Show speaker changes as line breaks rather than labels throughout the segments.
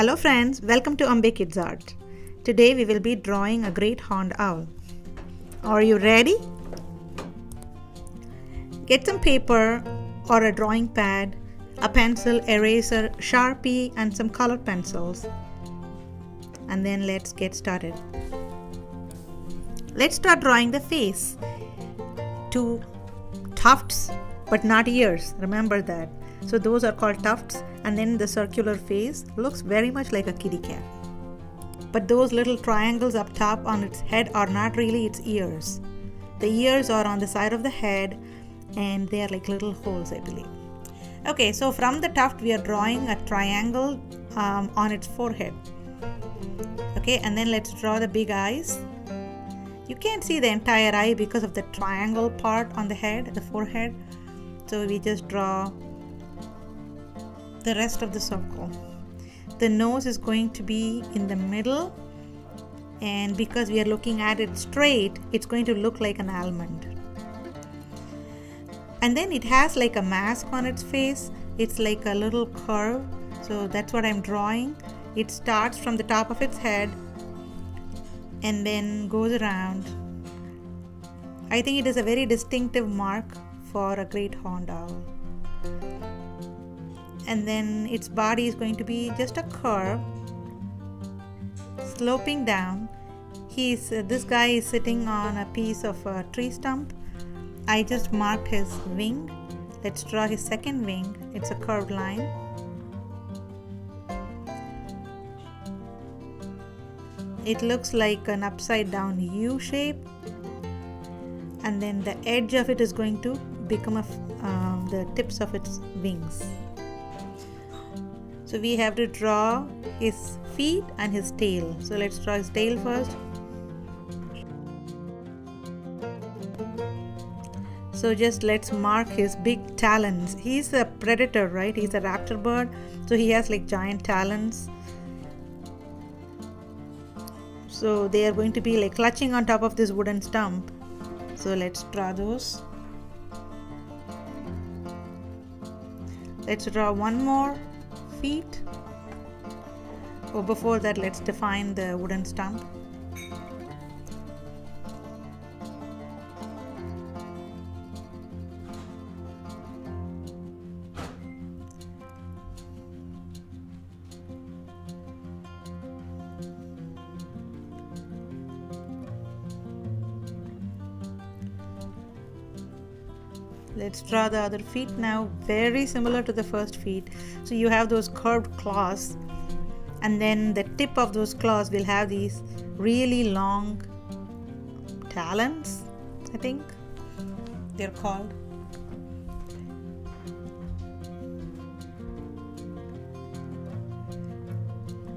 Hello friends, welcome to Ambe Kids Art. Today we will be drawing a great horned owl. Are you ready? Get some paper or a drawing pad, a pencil, eraser, Sharpie and some colored pencils. And then let's get started. Let's start drawing the face. Two tufts but not ears, remember that. So those are called tufts, and then the circular face looks very much like a kitty cat. But those little triangles up top on its head are not really its ears. The ears are on the side of the head and they are like little holes, I believe. Okay, so from the tuft we are drawing a triangle on its forehead. Okay, and then let's draw the big eyes. You can't see the entire eye because of the triangle part on the head, the forehead. So we just draw the rest of the circle. The nose is going to be in the middle, and because we are looking at it straight, it's going to look like an almond. And then it has like a mask on its face. It's like a little curve, so that's what I'm drawing. It starts from the top of its head and then goes around. I think it is a very distinctive mark for a great horned owl. And then its body is going to be just a curve sloping down. This guy is sitting on a piece of a tree stump. I just marked his wing. Let's draw his second wing. It's a curved line. It looks like an upside down U shape, and then the edge of it is going to become the tips of its wings. So we have to draw his feet and his tail. So let's draw his tail first. So just let's mark his big talons. He's a predator, right? He's a raptor bird. So he has like giant talons. So they are going to be like clutching on top of this wooden stump. So let's draw those. Let's draw one more feet. Oh, before that, let's define the wooden stump. Let's draw the other feet now, very similar to the first feet. So you have those curved claws, and then the tip of those claws will have these really long talons, I think they're called.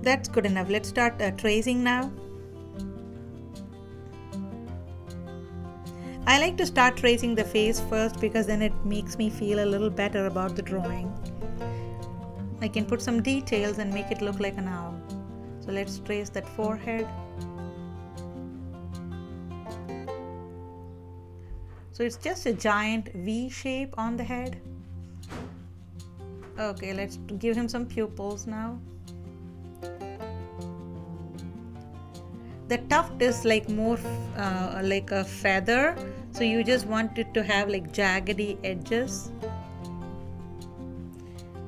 That's good enough. Let's start tracing now. I like to start tracing the face first because then it makes me feel a little better about the drawing. I can put some details and make it look like an owl. So let's trace that forehead. So it's just a giant V shape on the head. Okay, let's give him some pupils now. The tuft is like more like a feather, so you just want it to have like jaggedy edges.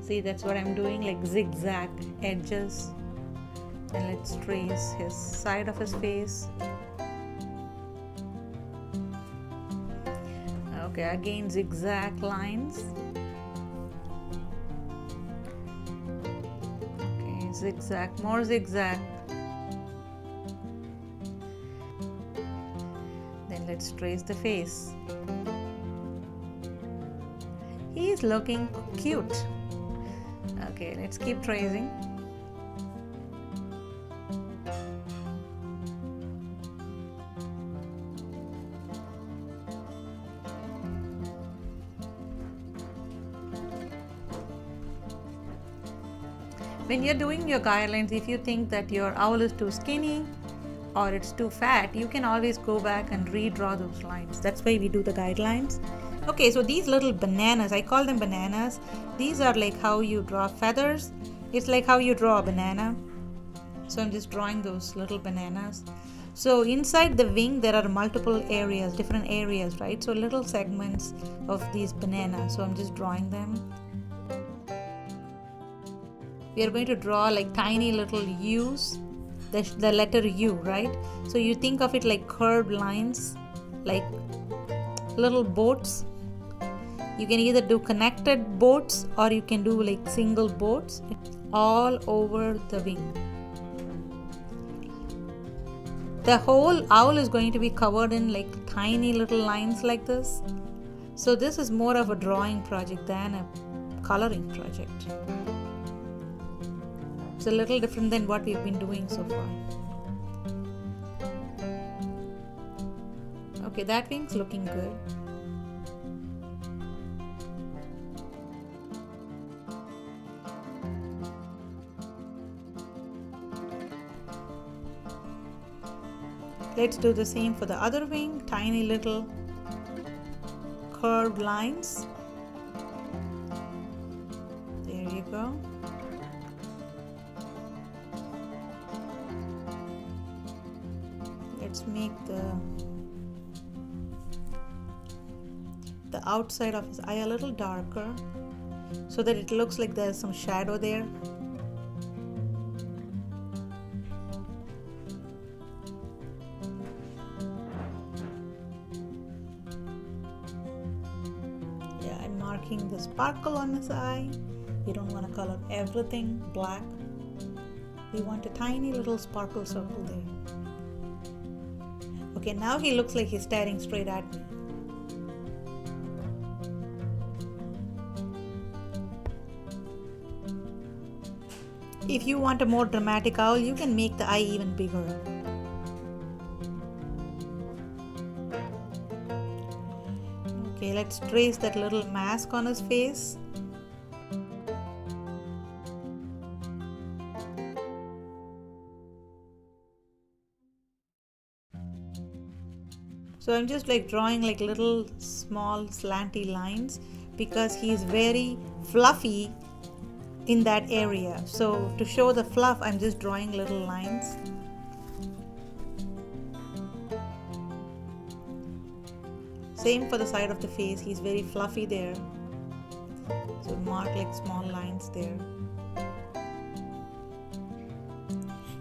See, that's what I'm doing, like zigzag edges. And let's trace his side of his face. Okay, again zigzag lines. Okay, zigzag, more zigzag. Let's trace the face. He is looking cute. Okay, let's keep tracing. When you're doing your guidelines, if you think that your owl is too skinny or it's too fat, you can always go back and redraw those lines. That's why we do the guidelines. Okay, so these little bananas, I call them bananas. These are like how you draw feathers. It's like how you draw a banana. So I'm just drawing those little bananas. So inside the wing there are multiple areas, different areas, right? So little segments of these bananas. So I'm just drawing them. We are going to draw like tiny little U's, the letter U, right? So you think of it like curved lines, like little boats. You can either do connected boats or you can do like single boats all over the wing. The whole owl is going to be covered in like tiny little lines like this. So this is more of a drawing project than a coloring project. It's a little different than what we've been doing so far. Okay, that wing's looking good. Let's do the same for the other wing. Tiny little curved lines. There you go. Let's make the outside of his eye a little darker so that it looks like there's some shadow there. Marking the sparkle on his eye. We don't want to color everything black. We want a tiny little sparkle circle there. Okay, now he looks like he's staring straight at me. If you want a more dramatic owl, you can make the eye even bigger. Okay, let's trace that little mask on his face. So I'm just like drawing like little small slanty lines because he's very fluffy in that area. So to show the fluff, I'm just drawing little lines. Same for the side of the face, he's very fluffy there. So mark like small lines there.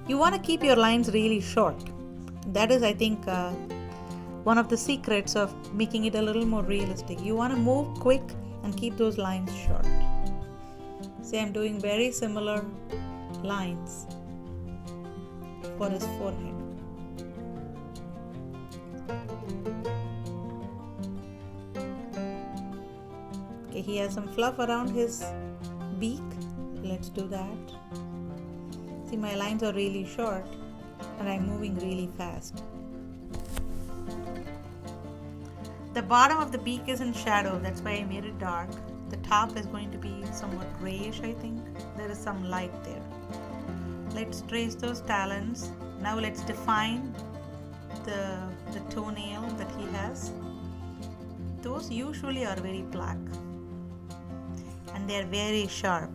You want to keep your lines really short. That is, I think, one of the secrets of making it a little more realistic. You want to move quick and keep those lines short. See, I'm doing very similar lines for his forehead. Okay, he has some fluff around his beak. Let's do that. See, my lines are really short and I'm moving really fast. The bottom of the beak is in shadow, that's why I made it dark. The top is going to be somewhat grayish, I think. There is some light there. Let's trace those talons. Now let's define the toenail that he has. Those usually are very black and they're very sharp.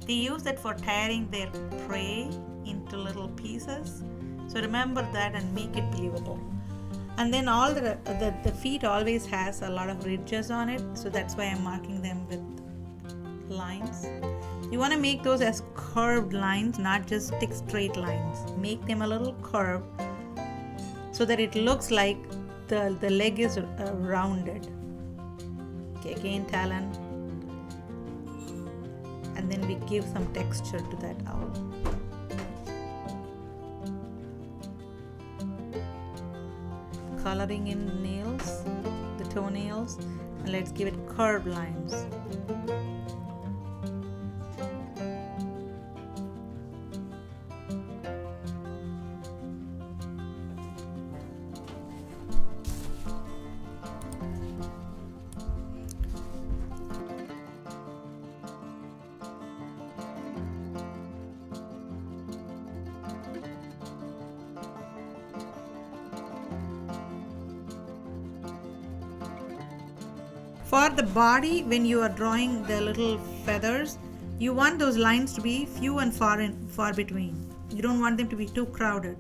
They use that for tearing their prey into little pieces. So remember that and make it believable. And then all the feet always has a lot of ridges on it, so that's why I'm marking them with lines. You want to make those as curved lines, not just stick straight lines. Make them a little curved so that it looks like the leg is rounded. Okay, again talon. And then we give some texture to that owl. Coloring in the nails, the toenails, and let's give it curved lines. For the body, when you are drawing the little feathers, You want those lines to be few and far between. You don't want them to be too crowded.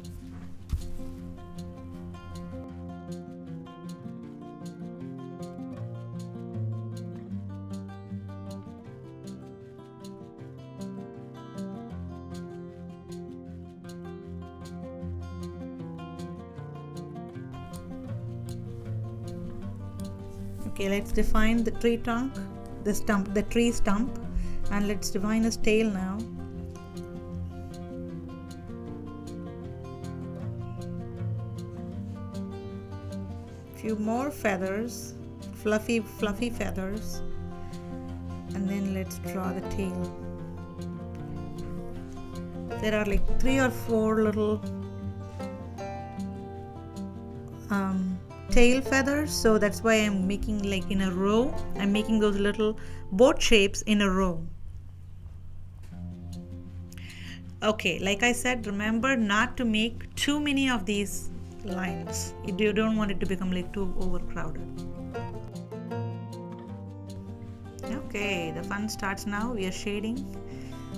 Okay, let's define the tree trunk, the tree stump, and let's define his tail now. Few more feathers, fluffy feathers, and then let's draw the tail. There are like 3 or 4 little tail feathers, so that's why I'm making like in a row. I'm making those little boat shapes in a row. Okay, like I said, remember not to make too many of these lines. You don't want it to become like too overcrowded. Okay, the fun starts now. We are shading.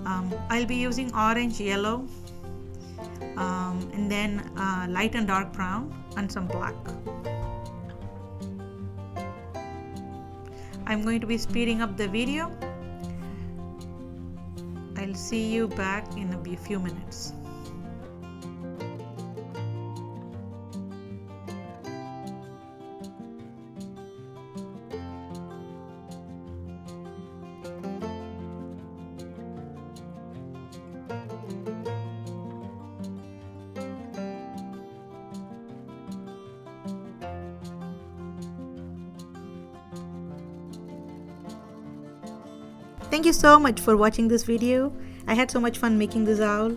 I'll be using orange, yellow, and then light and dark brown and some black. I'm going to be speeding up the video. I'll see you back in a few minutes. Thank you so much for watching this video. I had so much fun making this owl.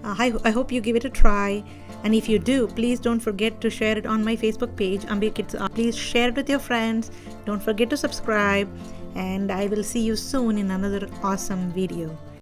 I hope you give it a try, and if you do, please don't forget to share it on my Facebook page, Ambi Kids. Please share it with your friends. Don't forget to subscribe, and I will see you soon in another awesome video.